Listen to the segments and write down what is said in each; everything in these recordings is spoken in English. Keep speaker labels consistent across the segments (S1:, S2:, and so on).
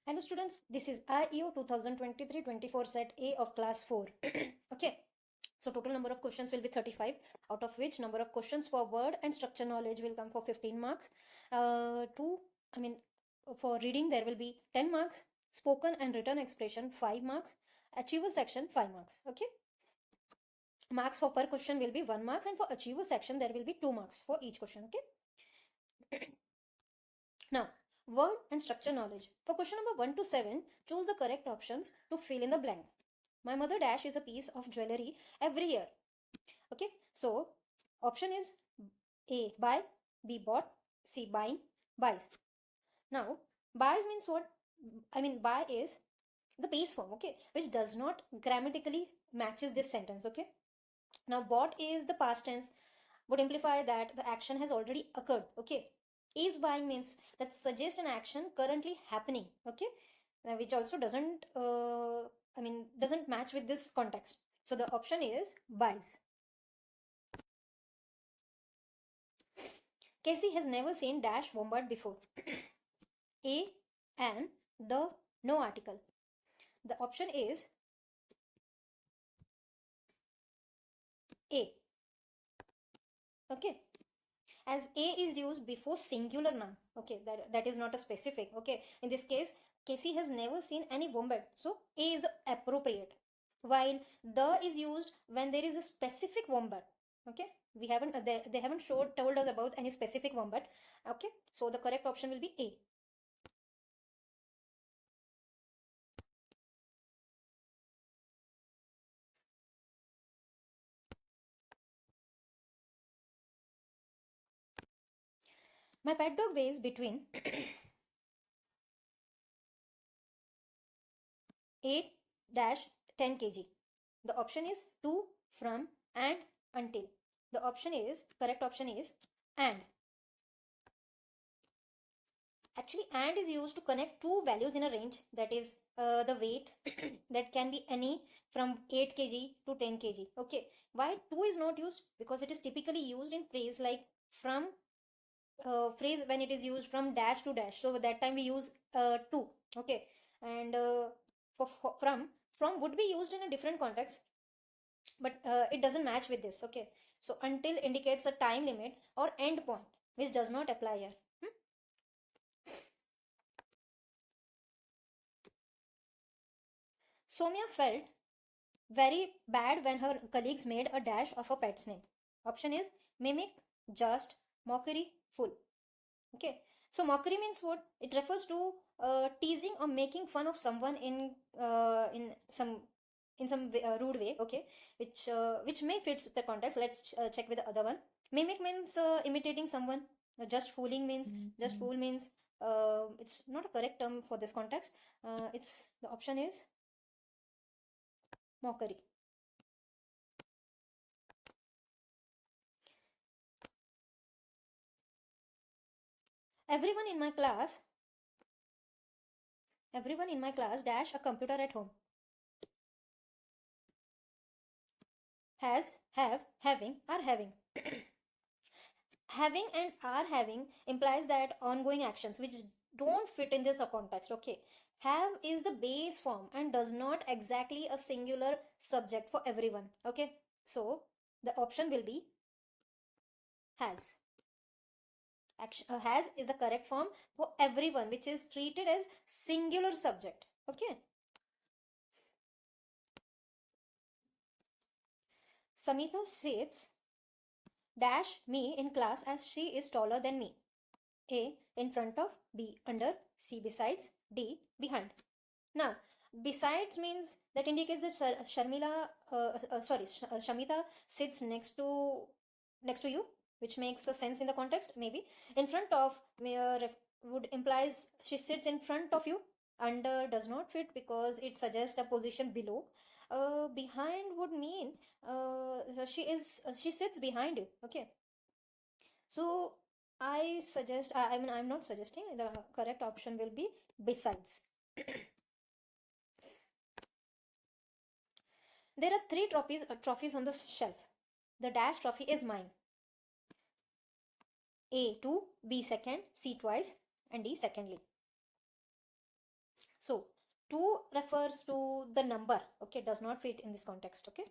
S1: Hello students, this is IEO 2023-24 set A of class 4. Okay, so total number of questions will be 35, out of which number of questions for word and structure knowledge will come for 15 marks. For reading there will be 10 marks, spoken and written expression 5 marks, achiever section 5 marks. Okay, marks for per question will be 1 marks, and for achiever section there will be 2 marks for each question. Okay. Now, word and structure knowledge. For question number 1 to 7, choose the correct options to fill in the blank. My mother dash is a piece of jewelry every year. Okay, so option is A, buy, B, bought, C, buying, buys. Now, buys means what? Buy is the base form, okay, which does not grammatically matches this sentence, okay. Now, bought is the past tense, would imply that the action has already occurred, okay. Is buying means that suggests an action currently happening, okay, which also doesn't match with this context. So the option is buys. Casey has never seen dash wombat before. A, and the, no article. The option is A. Okay, as A is used before singular noun. Okay, that is not a specific. Okay, in this case, Casey has never seen any wombat, so A is the appropriate. While the is used when there is a specific wombat. Okay, we haven't they haven't told us about any specific wombat. Okay, so the correct option will be A. My pet dog weighs between 8 10 kg. The option is to, from, and, until. The option is, correct option is and. Actually, and is used to connect two values in a range, that is the weight that can be any from 8 kg to 10 kg. Okay, why 2 is not used? Because it is typically used in phrase like from, phrase when it is used from dash to dash, so that time we use 2. Okay, and from would be used in a different context, but it doesn't match with this. Okay, so until indicates a time limit or end point, which does not apply here. Somya felt very bad when her colleagues made a dash of a pet's name. Option is mimic, just, mockery, full. Okay, so mockery means what? It refers to teasing or making fun of someone in some rude way. Okay, which may fits the context. Let's check with the other one. Mimic means imitating someone. Just fooling means just fool means it's not a correct term for this context. It's the option is mockery. Everyone in my class, everyone in my class dash a computer at home. Has, have, having, are having. Having and are having implies that ongoing actions which don't fit in this context. Okay, have is the base form and does not exactly a singular subject for everyone. Okay, so the option will be has. Has is the correct form for everyone, which is treated as singular subject. Okay, Samita sits dash me in class as she is taller than me. A, in front of, B, under, C, besides, D, behind. Now, besides means that indicates that Shamita sits next to you, which makes a sense in the context. Maybe in front of would implies she sits in front of you. Under does not fit because it suggests a position below. Behind would mean she sits behind you. Okay, so I'm not suggesting, the correct option will be besides. There are three trophies on the shelf. The dash trophy is mine. A 2, B second, C twice, and D secondly. So 2 refers to the number, okay, does not fit in this context, okay.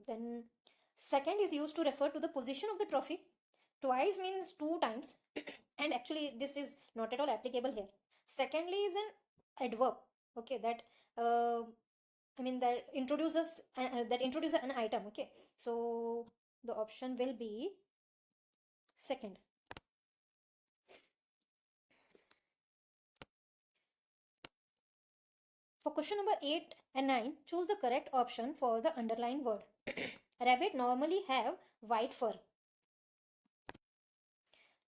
S1: Then second is used to refer to the position of the trophy. Twice means 2 times and actually this is not at all applicable here. Secondly is an adverb, okay, that uh, I mean that introduces an item, okay. So the option will be second. For question number 8 and 9, choose the correct option for the underlined word. Rabbit normally have white fur.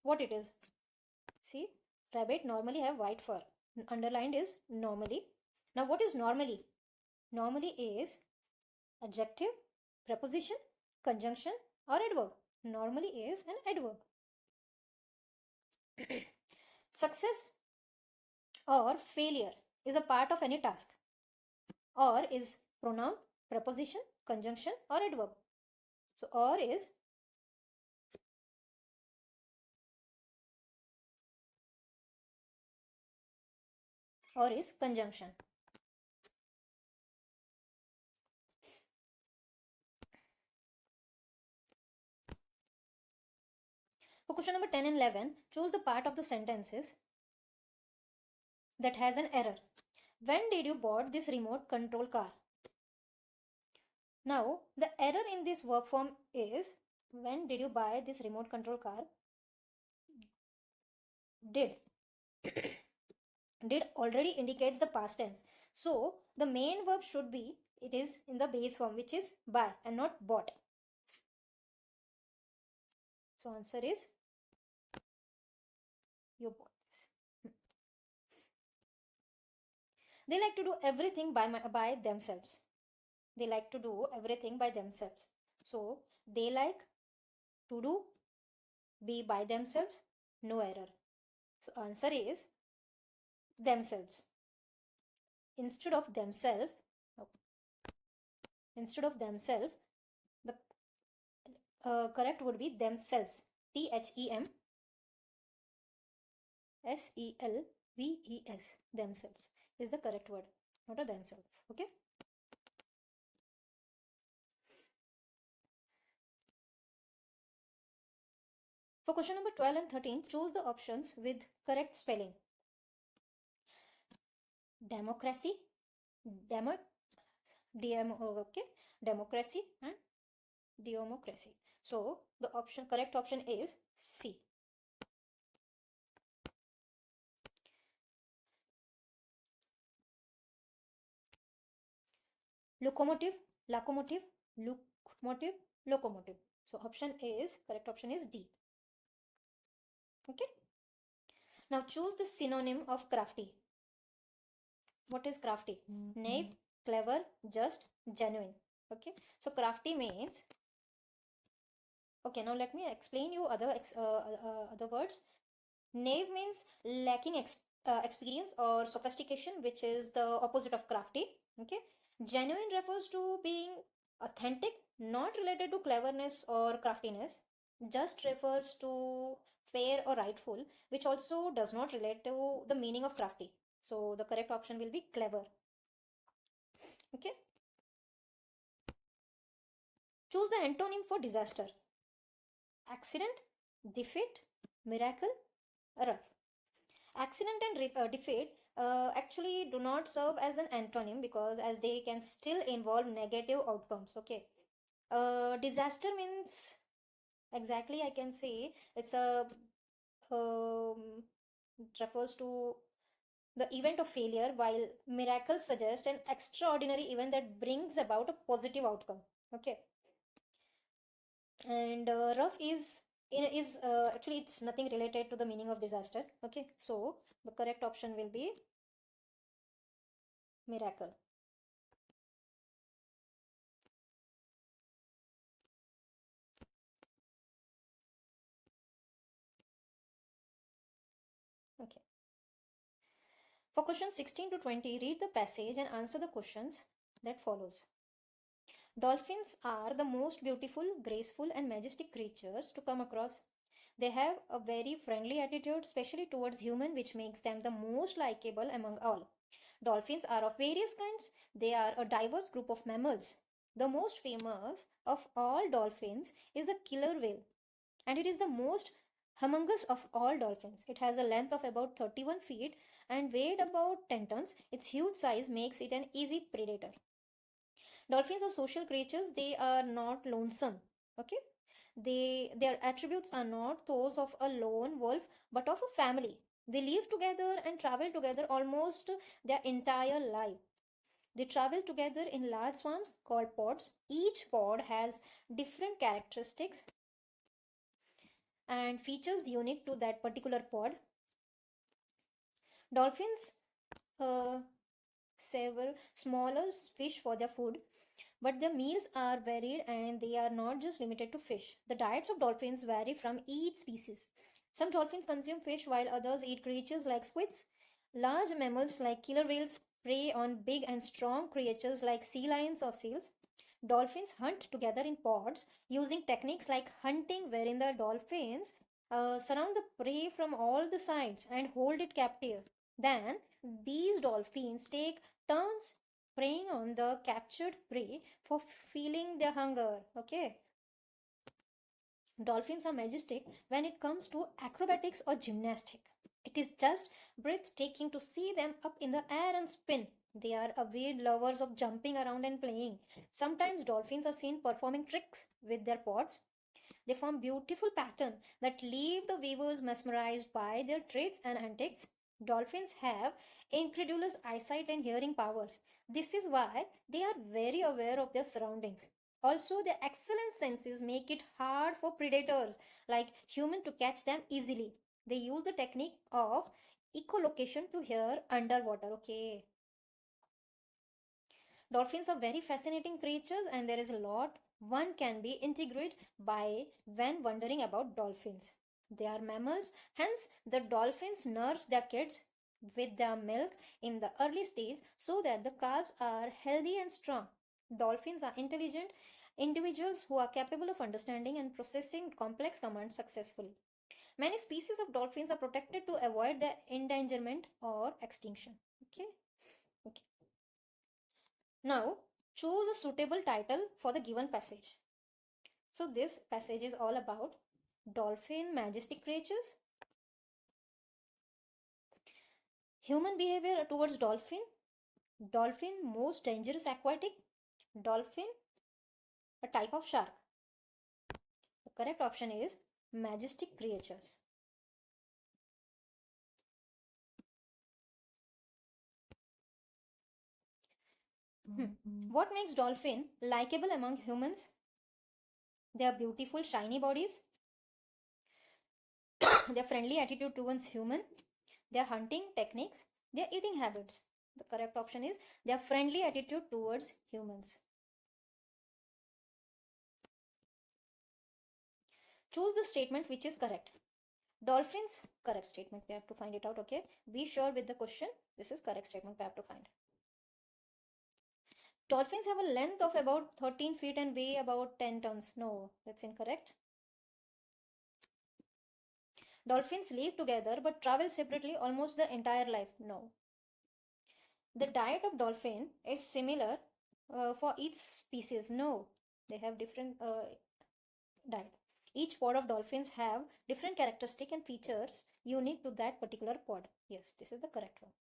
S1: What it is? See, rabbit normally have white fur. Underlined is normally. Now what is normally? Normally is adjective, preposition, conjunction or adverb. Normally is an adverb. Success or failure is a part of any task. Or is pronoun, preposition, conjunction or adverb. So or is conjunction. For question number 10 and 11, choose the part of the sentences that has an error. When did you bought this remote control car? Now, the error in this verb form is when did you buy this remote control car? Did. Did already indicates the past tense. So, the main verb should be, it is in the base form, which is buy and not bought. So, answer is you bought this. They like to do everything by themselves. They like to do everything by themselves. So, they like to do be by themselves, no error. So, answer is themselves. Instead of themselves, the correct would be themselves. THEMSELVES. Themselves is the correct word, not a themselves. Okay. For question number 12 and 13, choose the options with correct spelling. Democracy, okay, democracy and democracy. So the correct option is C. Locomotive, locomotive, locomotive, locomotive. So correct option is D. Okay. Now choose the synonym of crafty. What is crafty? Naive, clever, just, genuine. Okay. So crafty means, okay, now let me explain you other words. Naive means lacking experience or sophistication, which is the opposite of crafty. Okay. Genuine refers to being authentic, not related to cleverness or craftiness. Just refers to fair or rightful, which also does not relate to the meaning of crafty. So the correct option will be clever. Okay. Choose the antonym for disaster. Accident, defeat, miracle, rough. Accident and defeat actually do not serve as an antonym because as they can still involve negative outcomes. Okay. Disaster means, exactly I can say it's a it refers to the event of failure, while miracle suggests an extraordinary event that brings about a positive outcome. Okay. And rough is actually it's nothing related to the meaning of disaster. Okay, so the correct option will be miracle. Okay. For question 16 to 20, read the passage and answer the questions that follows. Dolphins are the most beautiful, graceful and majestic creatures to come across. They have a very friendly attitude, especially towards human, which makes them the most likable among all. Dolphins are of various kinds. They are a diverse group of mammals. The most famous of all dolphins is the killer whale, and it is the most humongous of all dolphins. It has a length of about 31 feet and weighed about 10 tons. Its huge size makes it an easy predator. Dolphins are social creatures. They are not lonesome. Okay? Their attributes are not those of a lone wolf but of a family. They live together and travel together almost their entire life. They travel together in large swarms called pods. Each pod has different characteristics and features unique to that particular pod. Dolphins uh, several smaller fish for their food, but their meals are varied and they are not just limited to fish. The diets of dolphins vary from each species. Some dolphins consume fish while others eat creatures like squids. Large mammals like killer whales prey on big and strong creatures like sea lions or seals. Dolphins hunt together in pods using techniques like hunting, wherein the dolphins surround the prey from all the sides and hold it captive. Then these dolphins take turns preying on the captured prey for feeling their hunger. Okay. Dolphins are majestic when it comes to acrobatics or gymnastic. It is just breathtaking to see them up in the air and spin. They are avid lovers of jumping around and playing. Sometimes dolphins are seen performing tricks with their pods. They form beautiful patterns that leave the viewers mesmerized by their traits and antics. Dolphins have incredulous eyesight and hearing powers. This is why they are very aware of their surroundings. Also, their excellent senses make it hard for predators like humans to catch them easily. They use the technique of echolocation to hear underwater. Okay. Dolphins are very fascinating creatures, and there is a lot one can be integrated by when wondering about dolphins. They are mammals, hence, the dolphins nurse their kids with their milk in the early stage so that the calves are healthy and strong. Dolphins are intelligent individuals who are capable of understanding and processing complex commands successfully. Many species of dolphins are protected to avoid their endangerment or extinction. Okay. Okay. Now, choose a suitable title for the given passage. So, this passage is all about dolphin majestic creatures, human behavior towards dolphin, dolphin most dangerous aquatic, dolphin a type of shark. The correct option is majestic creatures. What makes dolphin likable among humans? Their beautiful shiny bodies, their friendly attitude towards human, their hunting techniques, their eating habits. The correct option is their friendly attitude towards humans. Choose the statement which is correct. Dolphins, correct statement. We have to find it out, okay? Be sure with the question. This is correct statement we have to find. Dolphins have a length of about 13 feet and weigh about 10 tons. No, that's incorrect. Dolphins live together but travel separately almost the entire life. No. The diet of dolphin is similar for each species. No. They have different diet. Each pod of dolphins have different characteristic and features unique to that particular pod. Yes, this is the correct one.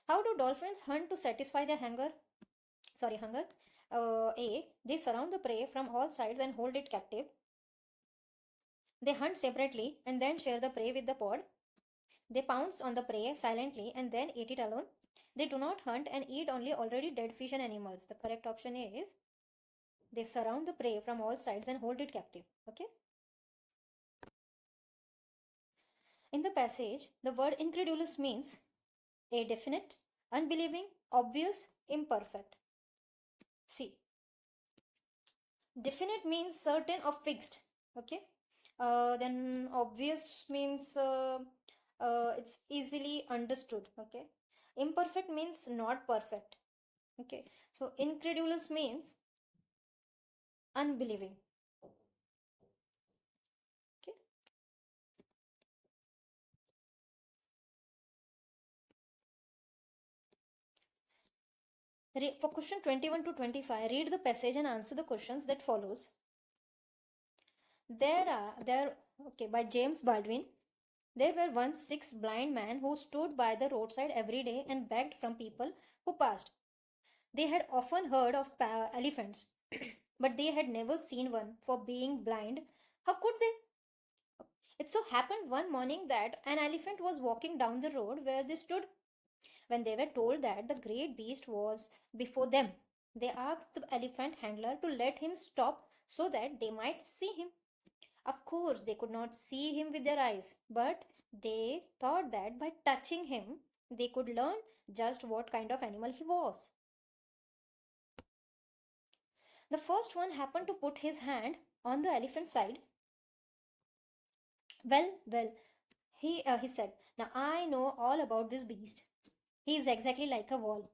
S1: How do dolphins hunt to satisfy their hunger? Hunger. A. They surround the prey from all sides and hold it captive. They hunt separately and then share the prey with the pod. They pounce on the prey silently and then eat it alone. They do not hunt and eat only already dead fish and animals. The correct option is they surround the prey from all sides and hold it captive. Okay. In the passage, the word incredulous means a definite, unbelieving, obvious, imperfect. See, definite means certain or fixed. Okay. Then obvious means it's easily understood. Okay. Imperfect means not perfect. Okay. So incredulous means unbelieving. For question 21 to 25, read the passage and answer the questions that follows. By James Baldwin. There were once 6 blind men who stood by the roadside every day and begged from people who passed. They had often heard of elephants, but they had never seen one. For being blind, how could they? It so happened one morning that an elephant was walking down the road where they stood. When they were told that the great beast was before them, they asked the elephant handler to let him stop so that they might see him. Of course, they could not see him with their eyes, but they thought that by touching him, they could learn just what kind of animal he was. The first one happened to put his hand on the elephant's side. Well, he said, now I know all about this beast. He is exactly like a wall.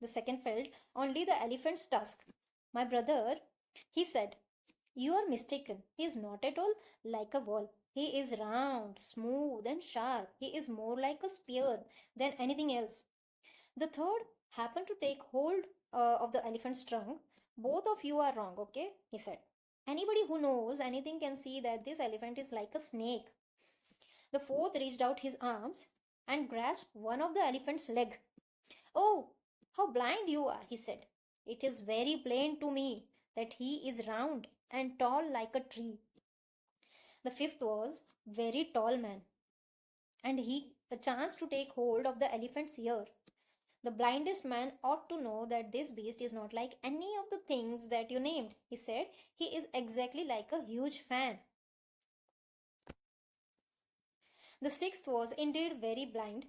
S1: The second felt only the elephant's tusk. My brother, he said, you are mistaken. He is not at all like a wall. He is round, smooth, and sharp. He is more like a spear than anything else. The third happened to take hold of the elephant's trunk. Both of you are wrong, okay? He said. Anybody who knows anything can see that this elephant is like a snake. The fourth reached out his arms and grasped one of the elephant's leg. Oh, how blind you are, he said. It is very plain to me that he is round and tall like a tree. The fifth was very tall man, and he chanced to take hold of the elephant's ear. The blindest man ought to know that this beast is not like any of the things that you named, he said. He is exactly like a huge fan. The sixth was indeed very blind,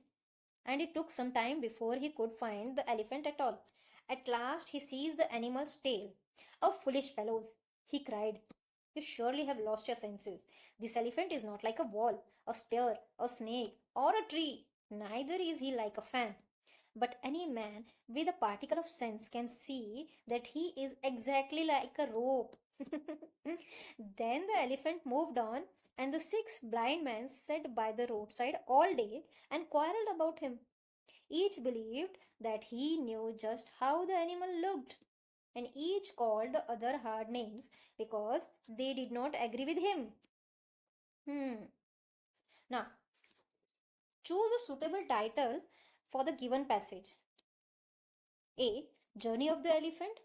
S1: and it took some time before he could find the elephant at all. At last he seized the animal's tail. Oh, foolish fellows, he cried. You surely have lost your senses. This elephant is not like a wall, a spear, a snake, or a tree. Neither is he like a fan. But any man with a particle of sense can see that he is exactly like a rope. Then the elephant moved on, and the 6 blind men sat by the roadside all day and quarreled about him. Each believed that he knew just how the animal looked, and each called the other hard names because they did not agree with him. Now, choose a suitable title for the given passage. A. Journey of the Elephant.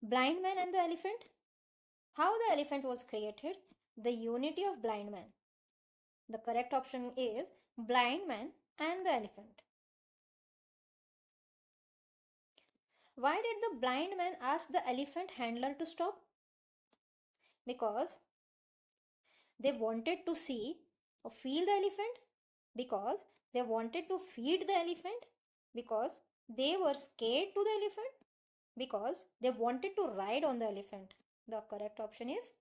S1: Blind Man and the Elephant. How the elephant was created. The unity of blind man. The correct option is Blind Man and the Elephant. Why did the blind man ask the elephant handler to stop? Because they wanted to see or feel the elephant, because they wanted to feed the elephant, because they were scared to the elephant, because they wanted to ride on the elephant. The correct option is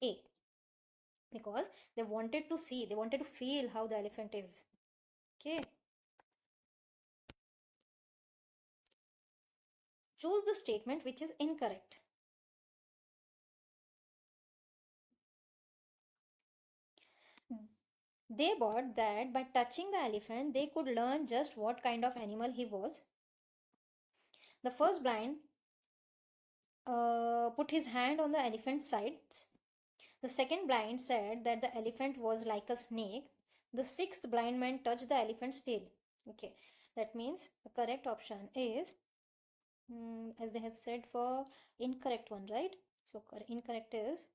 S1: A. Because they wanted to see, they wanted to feel how the elephant is. Okay. Choose the statement which is incorrect. They thought that by touching the elephant, they could learn just what kind of animal he was. The first blind put his hand on the elephant's sides. The second blind said that the elephant was like a snake. The sixth blind man touched the elephant's tail. Okay, that means the correct option is, as they have said for incorrect one, right? So incorrect is,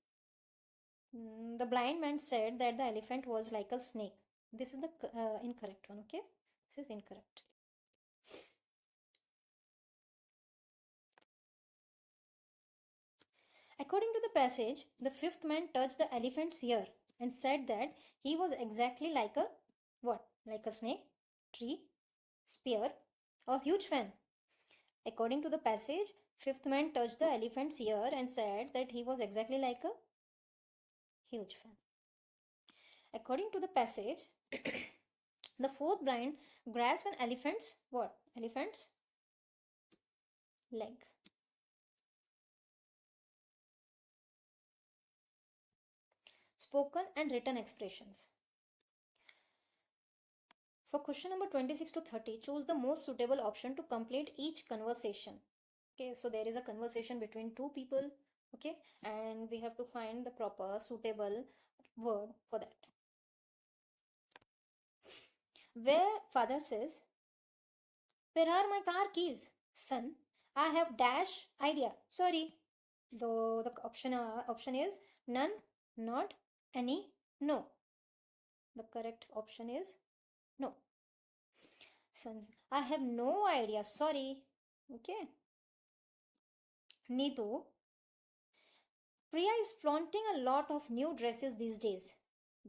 S1: the blind man said that the elephant was like a snake. This is the incorrect one, okay? This is incorrect. According to the passage, the fifth man touched the elephant's ear and said that he was exactly like a what? Like a snake, tree, spear, or huge fan. According to the passage, fifth man touched the elephant's ear and said that he was exactly like a huge fan. According to the passage, the fourth blind grasped an elephant's what? Elephant's leg. Spoken and written expressions. For question number 26 to 30, choose the most suitable option to complete each conversation. Okay, so there is a conversation between two people, okay, and we have to find the proper suitable word for that. Where father says, "Where are my car keys?" Son, "I have dash idea. Sorry." Though the option is none, not, any, no. The correct option is no. Son, "I have no idea. Sorry." Okay. Neetu, "Priya is flaunting a lot of new dresses these days."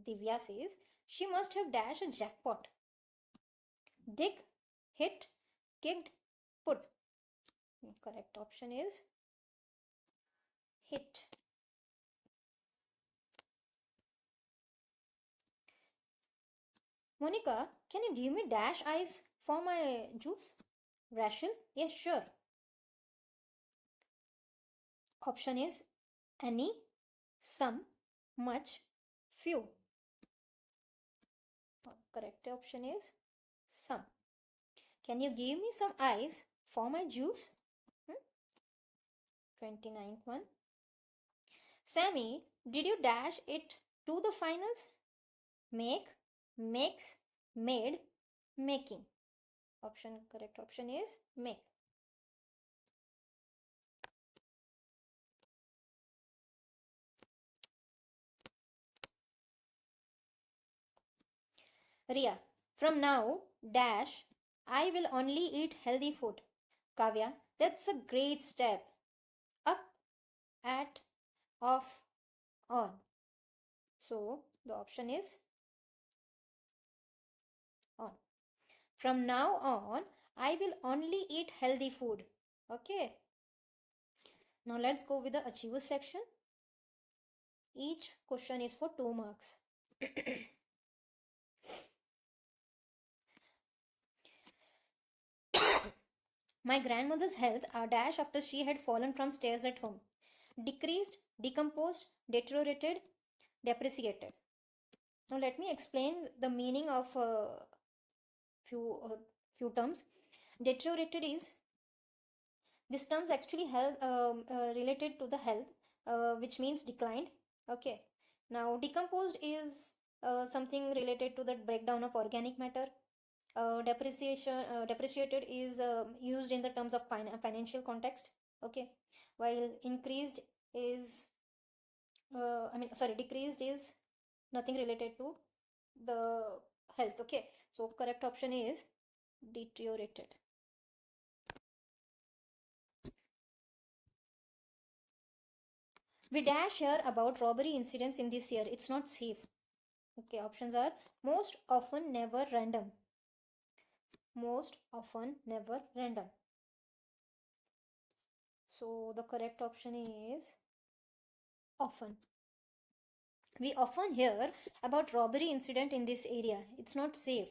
S1: Divya says, "She must have dashed a jackpot." Dig, hit, kicked, put. Correct option is hit. Monica, "Can you give me dash ice for my juice?" Rachel, "Yes, sure." Option is any, some, much, few. Correct option is some. "Can you give me some ice for my juice?" 29th one. Sammy, "Did you dash it to the finals?" Make, makes, made, making. Correct option is make. Ria, "From now, dash, I will only eat healthy food." Kavya, "That's a great step. Up, at, off, on." So the option is on. From now on, I will only eat healthy food. Okay. Now let's go with the achievers section. Each question is for 2 marks. My grandmother's health are dash after she had fallen from stairs at home. Decreased, decomposed, deteriorated, depreciated. Now let me explain the meaning of few terms. Deteriorated is, this terms actually help related to the health, which means declined. Okay. Now decomposed is something related to the breakdown of organic matter. Depreciated is used in the terms of financial context. Okay. While increased is decreased is nothing related to the health. Okay, so correct option is deteriorated. We dash here about robbery incidents in this year. It's not safe. Okay, options are most often, never, random. Most often, never, random. So the correct option is often. We often hear about robbery incident in this area. It's not safe.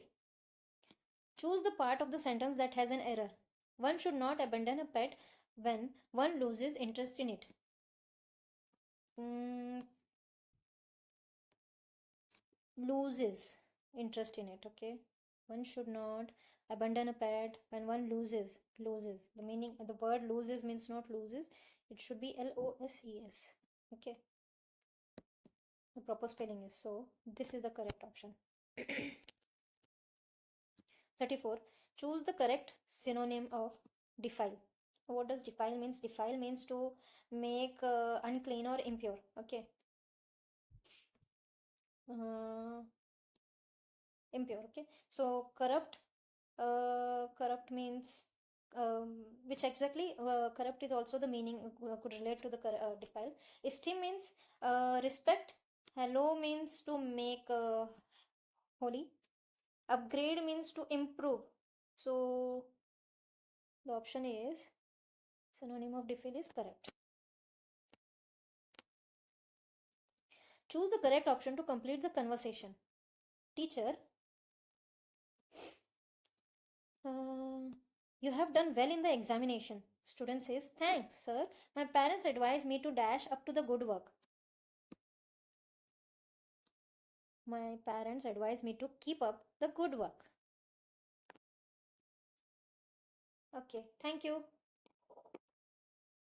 S1: Choose the part of the sentence that has an error. One should not abandon a pet when one loses interest in it. Loses interest in it. Okay, one should not abandon a pet when one loses. The meaning, the word loses means not loses, it should be loses. Okay, the proper spelling is so. This is the correct option. 34. Choose the correct synonym of defile. What does defile means? Defile means to make unclean or impure. Okay. Impure. Okay, so corrupt, corrupt means which exactly corrupt is also the meaning could relate to the defile. Esteem means respect. Hello means to make holy. Upgrade means to improve. So the option is synonym of defile is correct. Choose the correct option to complete the conversation. Teacher, you have done well in the examination. Student says, "Thanks, sir. My parents advised me to dash up to the good work." My parents advised me to keep up the good work. Okay, thank you.